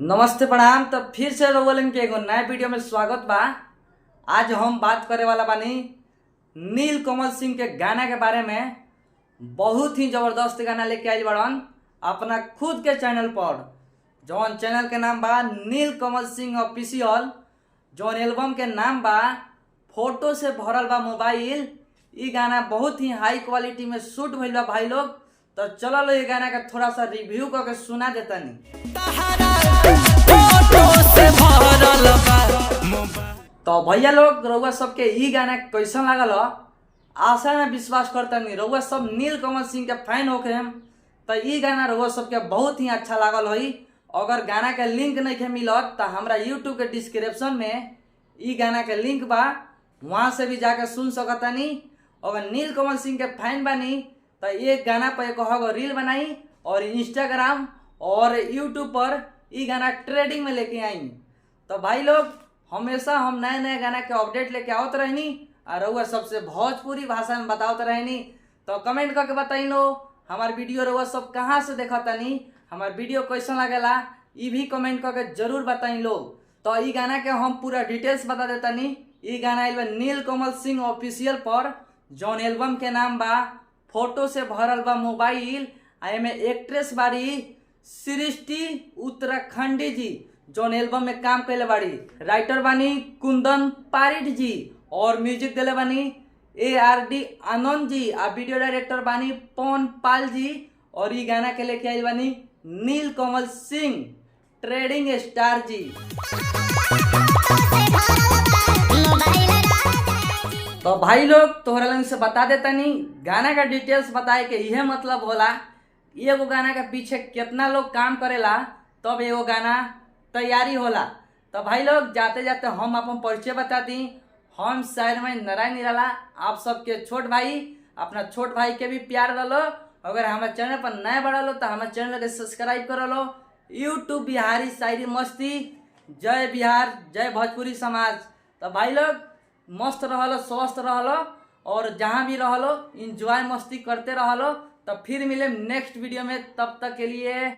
नमस्ते प्रणाम। तो फिर से रोवलिंग के एगो नए वीडियो में स्वागत बा। आज हम बात करे वाला बानी नील कमल सिंह के गाना के बारे में। बहुत ही जबरदस्त गाना लेके आइल बड़न अपना खुद के चैनल पर, जौन चैनल के नाम बा नील कमल सिंह ऑफिशियल। जौन एल्बम के नाम बा फोटो से भरल बा मोबाइल। ई गाना बहुत ही हाई क्वालिटी में शूट भइल बा भाई लोग। तो चलो लो ये गाना का थोड़ा सा रिव्यू करके सुना देतानी। तो भैया लोग रउआ सबके ई गाना कैसन लागल आशा में विश्वास करतानी रउआ सब नील कमल सिंह के फैन होके हम। तो ई गाना रउआ सबके बहुत ही अच्छा लागल होई। अगर गाना के लिंक नहीं मिलत तो हमरा यूट्यूब के डिस्क्रिप्शन में ई गाना के लिंक बा, वहाँ से भी जाके सुन सकतानी। अगर नील कमल सिंह के फैन बानी तो ये गाना पर एक रील बनाई और इंस्टाग्राम और यूट्यूब पर ई गाना ट्रेंडिंग में लेके आई। तो भाई लोग हमेशा हम नए नए गाना के अपडेट लेके आवत रहनी और रउआ सबसे भोजपुरी भाषा में बतावत रहनी। तो कमेंट करके बताई लो हमार वीडियो रउआ सब कहाँ से देखतानी, हमार वीडियो कैसा लगेला ई भी कमेंट करके जरूर बताई लो। तो ई गाना के हम पूरा डिटेल्स बता देतानी। ई गाना आइल बा नील कमल सिंह ऑफिशियल पर, जौन एल्बम के नाम बा फोटो से भरल बा मोबाइल। एमे एक्ट्रेस बाड़ी सृष्टि उत्तराखंडी जी, जौन एल्बम में काम कैले बाड़ी। राइटर बानी कुंदन पारिठ जी और म्यूजिक दिले बानी ARD आनंद जी। आ वीडियो डायरेक्टर बानी पवन पाल जी। और ई गाना के लेके आई बानी नील कमल सिंह ट्रेडिंग स्टार जी। तो भाई लोग तोहरा लोगन से बता देतानी गाना का डिटेल्स बताए के यह मतलब होला एगो गाना के पीछे कितना लोग काम करेला तब एगो गाना तैयारी होला। तो भाई लोग जाते जाते हम अपन परिचय बता दी। हम शायर में नारायण निराला, आप सबके छोट भाई। अपना छोट भाई के भी प्यार दलो। अगर हमारे चैनल पर नए बढ़ा लो तो हमारे चैनल के सब्सक्राइब कर लो। यूट्यूब बिहारी शायरी मस्ती, जय बिहार जय भोजपुरी समाज। तो भाई लोग मस्त रहलो, स्वस्थ रहलो और जहाँ भी रहलो इंजॉय मस्ती करते रहलो। तो फिर मिले नेक्स्ट वीडियो में, तब तक के लिए।